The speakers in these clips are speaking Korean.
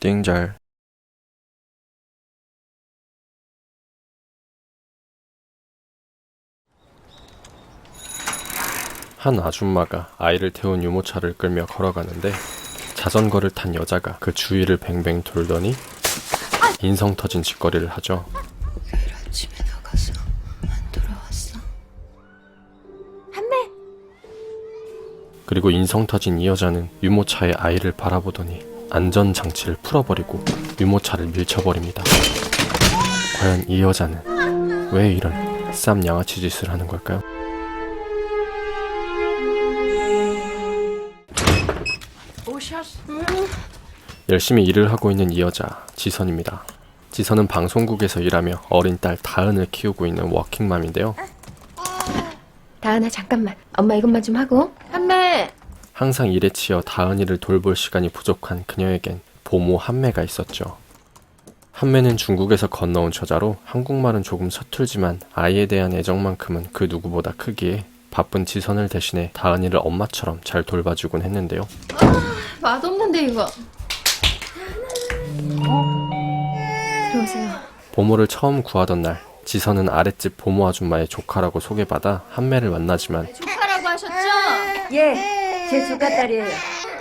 띵잘. 한 아줌마가 아이를 태운 유모차를 끌며 걸어가는데 자전거를 탄 여자가 그 주위를 뱅뱅 돌더니 인성 터진 짓거리를 하죠. 내일 아침에 나가서 안 돌아왔어? 한매! 그리고 인성 터진 이 여자는 유모차의 아이를 바라보더니 안전장치를 풀어버리고 유모차를 밀쳐버립니다. 과연 이 여자는 왜 이런 쌈 양아치 짓을 하는 걸까요? 열심히 일을 하고 있는 이 여자, 지선입니다. 지선은 방송국에서 일하며 어린 딸 다은을 키우고 있는 워킹맘인데요. 다은아 잠깐만, 엄마 이것만 좀 하고. 한매! 항상 일에 치여 다은이를 돌볼 시간이 부족한 그녀에겐 보모 한매가 있었죠. 한매는 중국에서 건너온 처자로 한국말은 조금 서툴지만 아이에 대한 애정만큼은 그 누구보다 크기에 바쁜 지선을 대신해 다은이를 엄마처럼 잘 돌봐주곤 했는데요. 맛없는데 이거. 들어오세요. 보모를 처음 구하던 날, 지선은 아랫집 보모 아줌마의 조카라고 소개받아 한매를 만나지만 조카라고 하셨죠? 예, 제 조카딸이에요.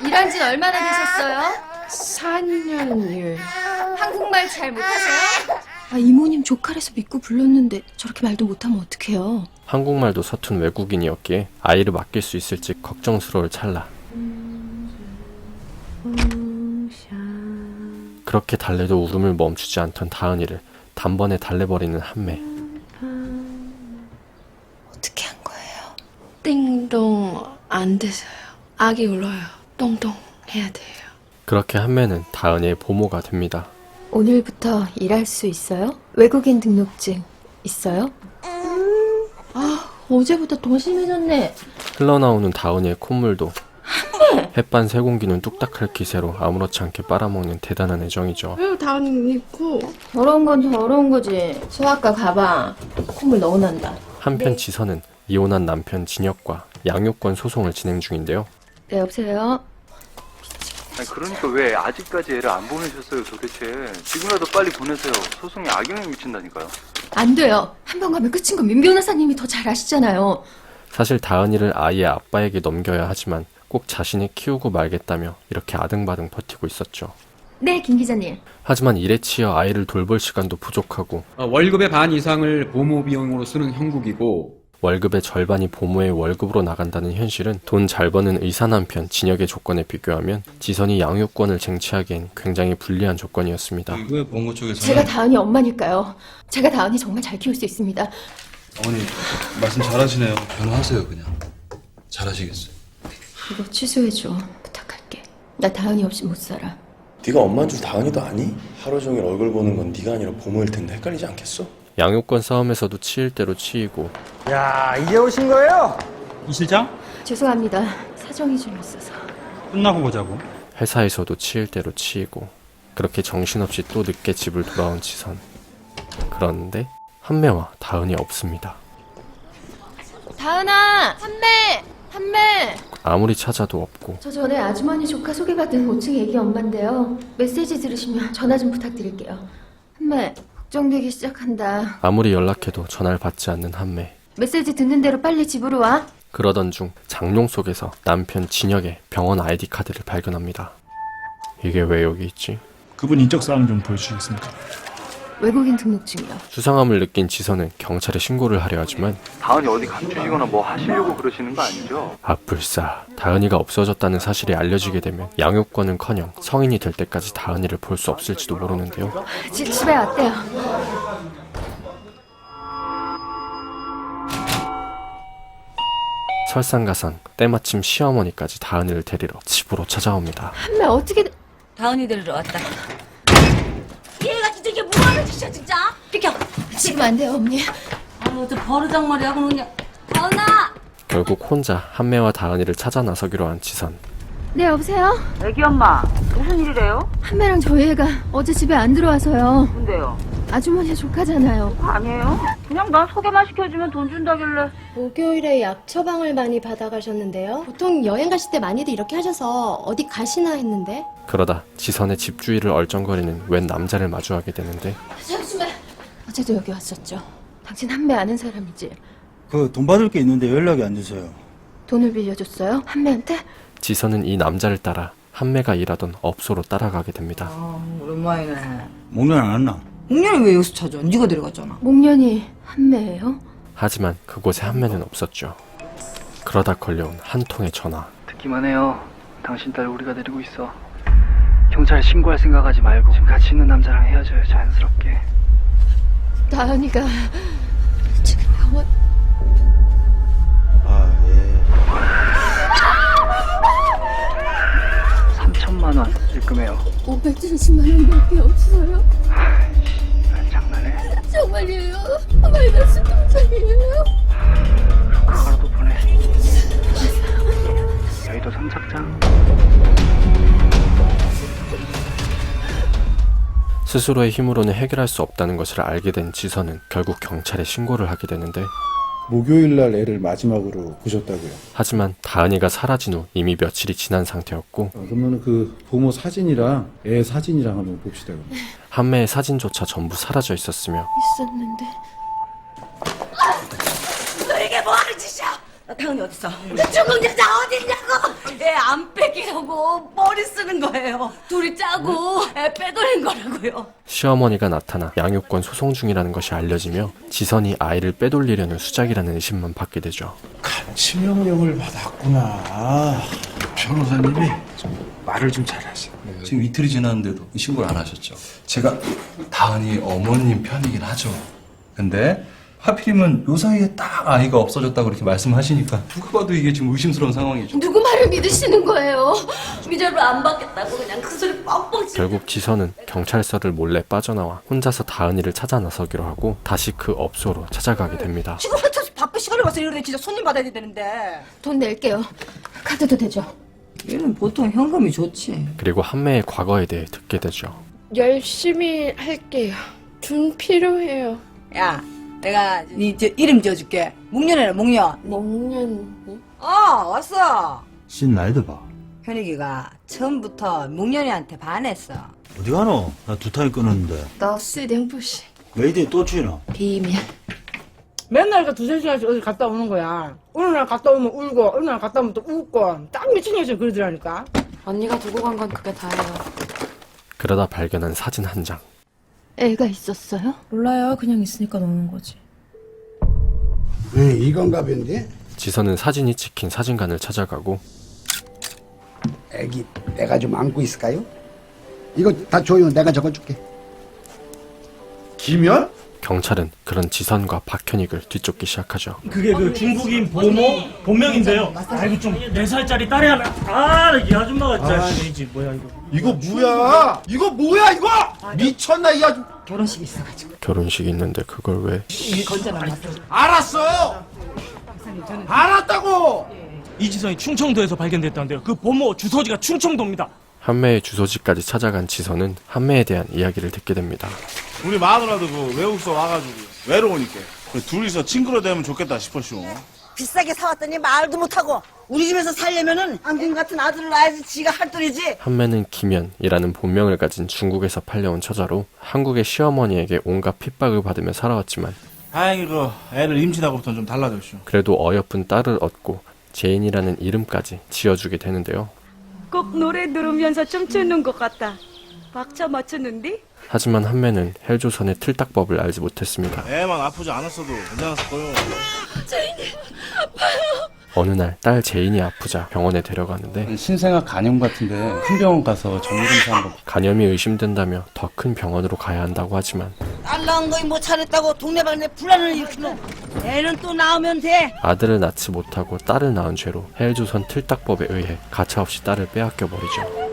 일한 지 얼마나 되셨어요? 4년을. 한국말 잘 못하세요? 아, 이모님 조카라서 믿고 불렀는데 저렇게 말도 못하면 어떡해요. 한국말도 서툰 외국인이었기에 아이를 맡길 수 있을지 걱정스러울 찰나. 그렇게 달래도 울음을 멈추지 않던 다은이를 단번에 달래버리는 한매. 어떻게 한 거예요? 띵동 안 돼서요. 아기 울어요. 똥똥 해야 돼요. 그렇게 한매는 다은이의 보모가 됩니다. 오늘부터 일할 수 있어요? 외국인 등록증 있어요? 아, 어제보다 더 심해졌네. 흘러나오는 다은이의 콧물도 햇반 세 공기는 뚝딱할 기세로 아무렇지 않게 빨아먹는 대단한 애정이죠. 왜 다은이 있고? 더러운 건 더러운 거지. 소아과 가봐. 콧물 너무 난다. 한편 지선은 이혼한 남편 진혁과 양육권 소송을 진행 중인데요. 네, 여보세요? 아니 그러니까 왜 아직까지 애를 안 보내셨어요 도대체. 지금이라도 빨리 보내세요. 소송에 악영향 미친다니까요. 안 돼요. 한 번 가면 끝인 거 민 변호사님이 더 잘 아시잖아요. 사실 다은이를 아이의 아빠에게 넘겨야 하지만 꼭 자신이 키우고 말겠다며 이렇게 아등바등 버티고 있었죠. 네, 김 기자님. 하지만 일에 치여 아이를 돌볼 시간도 부족하고 월급의 반 이상을 보모 비용으로 쓰는 형국이고 월급의 절반이 보모의 월급으로 나간다는 현실은 돈 잘 버는 의사 남편 진혁의 조건에 비교하면 지선이 양육권을 쟁취하기엔 굉장히 불리한 조건이었습니다. 왜 보모 쪽에서는 제가 다은이 엄마니까요. 제가 다은이 정말 잘 키울 수 있습니다. 어머니 말씀 잘하시네요. 변호하세요 그냥. 잘하시겠어요. 이거 취소해줘. 부탁할게. 나 다은이 없이 못 살아. 네가 엄마인 줄 다은이도 아니? 하루 종일 얼굴 보는 건 네가 아니라 보모일 텐데 헷갈리지 않겠어? 양육권 싸움에서도 치일 대로 치이고 야, 이제 오신 거예요? 이 실장? 죄송합니다. 사정이 좀 있어서. 끝나고 보자고. 회사에서도 치일 대로 치이고 그렇게 정신없이 또 늦게 집을 돌아온 지선. 그런데 한매와 다은이 없습니다. 다은아! 한매! 한매! 아무리 찾아도 없고 저 전에 아주머니 조카 소개받은 5층 애기 엄마인데요. 메시지 들으시면 전화 좀 부탁드릴게요. 한매, 걱정되기 시작한다. 아무리 연락해도 전화를 받지 않는 한매. 메시지 듣는 대로 빨리 집으로 와. 그러던 중 장롱 속에서 남편 진혁의 병원 아이디 카드를 발견합니다. 이게 왜 여기 있지? 그분 인적사항 좀 보여주시겠습니까? 외국인 등록증이요. 수상함을 느낀 지선은 경찰에 신고를 하려 하지만 다은이 어디 감추시거나 뭐 하시려고 그러시는 거 아니죠? 아뿔싸 다은이가 없어졌다는 사실이 알려지게 되면 양육권은커녕 성인이 될 때까지 다은이를 볼 수 없을지도 모르는데요. 집에 왔대요. 설상가상 때마침 시어머니까지 다은이를 데리러 집으로 찾아옵니다. 한매 어떻게... 다은이 데리러 왔다. 얘가 진짜 이게 뭐하는 짓이야 진짜? 비켜! 지금 안 돼요, 어머니. 아유, 저 버르장머리하고 그냥. 다은아! 결국 혼자 한매와 다은이를 찾아 나서기로 한 지선. 네, 여보세요? 애기 엄마, 무슨 일이래요? 한매랑 저희 애가 어제 집에 안 들어와서요. 근데요? 아주머니 조카잖아요. 아니에요. 그냥 난 소개만 시켜주면 돈 준다길래. 목요일에 약 처방을 많이 받아가셨는데요. 보통 여행 가실 때 많이들 이렇게 하셔서 어디 가시나 했는데. 그러다 지선의 집 주위를 얼쩡거리는 웬 남자를 마주하게 되는데 잠시만. 어제도 여기 왔었죠. 당신 한매 아는 사람이지? 그 돈 받을 게 있는데 연락이 안 되세요. 돈을 빌려줬어요? 한매한테? 지선은 이 남자를 따라 한매가 일하던 업소로 따라가게 됩니다. 오랜만이네. 목련 안 왔나? 홍련이 왜 여기서 찾아? 네가 데려갔잖아. 목련이 한매예요? 하지만 그곳에 한매는 없었죠. 그러다 걸려온 한 통의 전화. 듣기만 해요. 당신 딸 우리가 데리고 있어. 경찰에 신고할 생각하지 말고 지금 같이 있는 남자랑 헤어져요. 자연스럽게. 다현이가 지금 병원... 아, 예. 3천만 원 입금해요. 570만 원밖에 없어요. 장난해? 정말이에요. 마이너스 통장이에요. 카카로도 보내. 여의도 선착장. 스스로의 힘으로는 해결할 수 없다는 것을 알게 된 지선은 결국 경찰에 신고를 하게 되는데 목요일날 애를 마지막으로 보셨다고요? 하지만 다은이가 사라진 후 이미 며칠이 지난 상태였고 그러면 그 부모 사진이랑 애 사진이랑 한번 봅시다. 그럼. 한매의 사진조차 전부 사라져 있었으며 있었는데... 너 이게 뭐하는 짓이야? 나 당연히 어딨어? 죽은 여자 어딨냐고! 애 안 뺏기려고 머리 쓰는 거예요. 둘이 짜고 애 빼돌린 거라고요. 시어머니가 나타나 양육권 소송 중이라는 것이 알려지며 지선이 아이를 빼돌리려는 수작이라는 의심만 받게 되죠. 치명령을 받았구나. 변호사님이 말을 좀 잘하세요. 지금 이틀이 지났는데도 신고를 안 하셨죠? 제가 다은이 어머님 편이긴 하죠. 근데 하필이면 요 사이에 딱 아이가 없어졌다고 그렇게 말씀하시니까 누가 봐도 이게 지금 의심스러운 상황이죠. 누구 말을 믿으시는 거예요? 위자료 안 받겠다고 그냥 그 소리 뻥뻥 치고. 결국 지선은 경찰서를 몰래 빠져나와 혼자서 다은이를 찾아 나서기로 하고 다시 그 업소로 찾아가게 됩니다. 지금 한참 바쁜 시간에 와서 이러는데 진짜 손님 받아야 되는데. 돈 낼게요. 카드도 되죠? 얘는 보통 현금이 좋지. 그리고 한매의 과거에 대해 듣게 되죠. 열심히 할게요. 돈 필요해요. 야, 내가 네 이름 지어줄게. 목련이라 목련. 목련. 왔어. 신 날도 봐. 현익이가 처음부터 목련이한테 반했어. 어디 가노? 나 두 타임 끊었는데. 너 쓰댕부시. 메이드에 또 주나? 비밀. 맨날 그 두세 시간씩 어디 갔다 오는 거야. 어느 날 갔다 오면 울고, 어느 날 갔다 오면 또 웃고. 딱 미친년처럼 그러더라니까. 언니가 두고 간 건 그게 다예요. 그러다 발견한 사진 한 장. 애가 있었어요? 몰라요. 그냥 있으니까 노는 거지. 이건가 본데? 지선은 사진이 찍힌 사진관을 찾아가고 애기 내가 좀 안고 있을까요? 이거 다 줘요. 내가 적어줄게. 김연? 경찰은 그런 지선과 박현익을 뒤쫓기 시작하죠. 그게 그 중국인 보모 본명인데요. 아이고 좀 4살짜리 딸이 하나. 이 아줌마가 진짜. 이 뭐야 이거. 이거 뭐야? 이거 뭐야 이거? 미쳤나 이 아줌? 결혼식이 있어가지고. 결혼식이 있는데 그걸 왜? 알았어. 알았다고. 이지선이 충청도에서 발견됐다는데요. 그 보모 주소지가 충청도입니다. 한매의 주소지까지 찾아간 지선은 한매에 대한 이야기를 듣게 됩니다. 우리 마누라도 그 외국서 와가지고 외로우니까 둘이서 친구로 되면 좋겠다 싶었슈. 비싸게 사왔더니 말도 못하고 우리 집에서 살려면은 앙금 같은 아들을 낳아야지 지가 할돈이지. 한매는 김연이라는 본명을 가진 중국에서 팔려온 처자로 한국의 시어머니에게 온갖 핍박을 받으며 살아왔지만 다행히 그 애를 임신하고부터는 좀 달라졌슈. 그래도 어여쁜 딸을 얻고 제인이라는 이름까지 지어주게 되는데요. 꼭 노래 들으면서 춤추는 것 같다. 박자 맞췄는데? 하지만 한매는 헬조선의 틀딱법을 알지 못했습니다. 애만 아프지 않았어도 괜찮았을 거요. 어느 날 딸 제인이 아프자 병원에 데려가는데 신생아 간염 같은데 큰 병원 가서 정밀검사 한번. 간염이 의심된다며 더 큰 병원으로 가야 한다고 하지만 딸 낳은 거이 못 차렸다고 동네방네 분란을 일으키는. 애는 또 낳으면 돼. 아들을 낳지 못하고 딸을 낳은 죄로 헬조선 틀딱법에 의해 가차없이 딸을 빼앗겨 버리죠.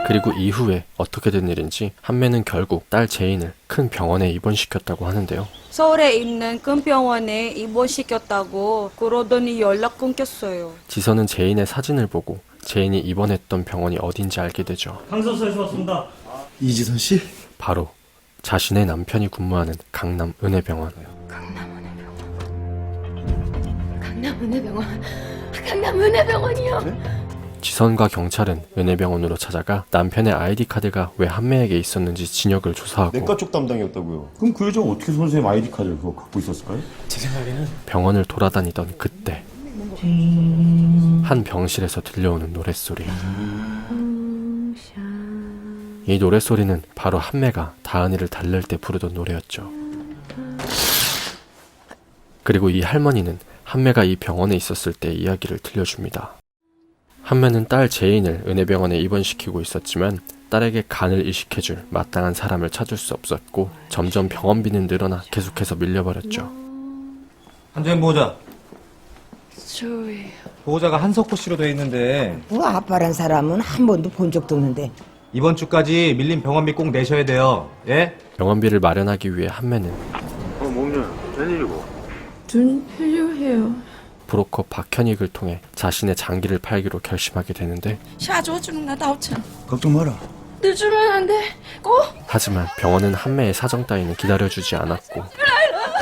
그리고 이후에 어떻게 된 일인지 한매는 결국 딸 제인을 큰 병원에 입원시켰다고 하는데요. 서울에 있는 큰 병원에 입원시켰다고 그러더니 연락 끊겼어요. 지선은 제인의 사진을 보고 제인이 입원했던 병원이 어딘지 알게 되죠. 강서서에서 왔습니다. 이지선 씨? 바로 자신의 남편이 근무하는 강남 은혜병원. 강남 은혜병원이요. 지선과 경찰은 은혜병원으로 찾아가 남편의 아이디 카드가 왜 한매에게 있었는지 진역을 조사하고 내과 쪽 담당이었다고요. 그럼 그 여자가 어떻게 선생님 아이디 카드를 그거 갖고 있었을까요? 제 생각에는 병원을 돌아다니던 그때 한 병실에서 들려오는 노랫소리. 이 노랫소리는 바로 한매가 다은이를 달랠 때 부르던 노래였죠. 그리고 이 할머니는 한매가 이 병원에 있었을 때 이야기를 들려줍니다. 한매는 딸 제인을 은혜병원에 입원시키고 있었지만 딸에게 간을 이식해줄 마땅한 사람을 찾을 수 없었고 점점 병원비는 늘어나 계속해서 밀려버렸죠. 한정인 보호자. 보호자가 한석호 씨로 돼 있는데 뭐 아빠란 사람은 한 번도 본 적도 없는데. 이번 주까지 밀린 병원비 꼭 내셔야 돼요. 예? 병원비를 마련하기 위해 한매는 몽준, 웬일이고? 돈 필요해요. 브로커 박현익을 통해 자신의 장기를 팔기로 결심하게 되는데 걱정 마라. 늦으면 안 돼. 하지만 병원은 한매의 사정 따위는 기다려주지 않았고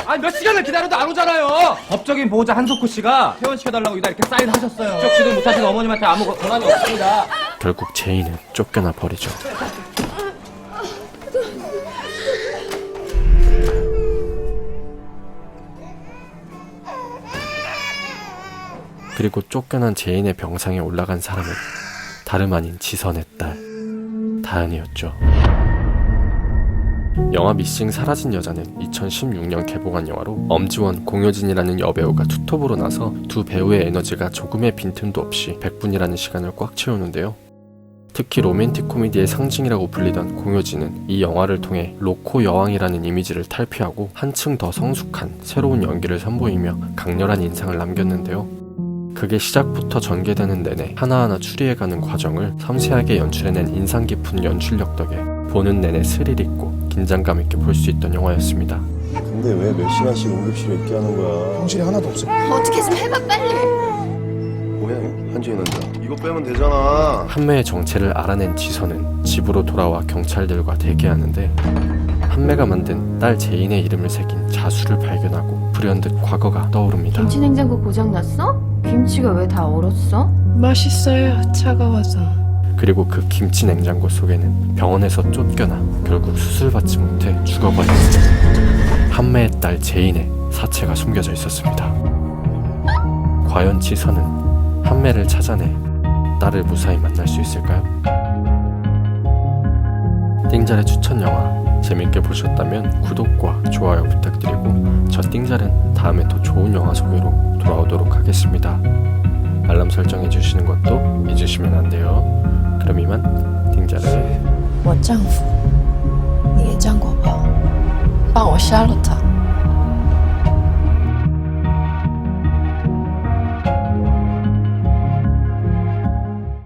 아니 몇 시간을 기다려도 안 오잖아요. 법적인 보호자 한석호 씨가 퇴원시켜달라고 이날 이렇게 사인하셨어요. 쪽 지도 못하신 어머님한테 아무 권한이 없습니다. 결국 제인은 쫓겨나 버리죠. 그리고 쫓겨난 제인의 병상에 올라간 사람은 다름 아닌 지선의 딸 다은이었죠. 영화 미싱 사라진 여자는 2016년 개봉한 영화로 엄지원, 공효진이라는 여배우가 투톱으로 나서 두 배우의 에너지가 조금의 빈틈도 없이 100분이라는 시간을 꽉 채우는데요. 특히 로맨틱 코미디의 상징이라고 불리던 공효진은 이 영화를 통해 로코 여왕이라는 이미지를 탈피하고 한층 더 성숙한 새로운 연기를 선보이며 강렬한 인상을 남겼는데요. 그게 시작부터 전개되는 내내 하나하나 추리해가는 과정을 섬세하게 연출해낸 인상 깊은 연출력 덕에 보는 내내 스릴 있고 긴장감 있게 볼 수 있던 영화였습니다. 근데 왜 몇 시간씩 응급실에 있게 하는 거야? 병실이 하나도 없어. 어떻게 좀 해봐 빨리. 뭐야 한지인 환자. 이거 빼면 되잖아. 한매의 정체를 알아낸 지선은 집으로 돌아와 경찰들과 대기하는데 한매가 만든 딸 제인의 이름을 새긴 자수를 발견하고 불현듯 과거가 떠오릅니다. 김치 냉장고 고장 났어? 김치가 왜 다 얼었어? 맛있어요. 차가워서. 그리고 그 김치 냉장고 속에는 병원에서 쫓겨나 결국 수술받지 못해 죽어버린 한매의 딸 제인의 사체가 숨겨져 있었습니다. 과연 지선은 한매를 찾아내 딸을 무사히 만날 수 있을까요? 띵잘의 추천 영화 재밌게 보셨다면 구독과 좋아요 부탁드리고 저 띵잘은 다음에 더 좋은 영화 소개로 돌아오도록 하겠습니다. 알람 설정해 주시는 것도 잊으시면 안 돼요. 그럼 이만 띵잘의 我丈夫，你也见过吧？帮我杀了他。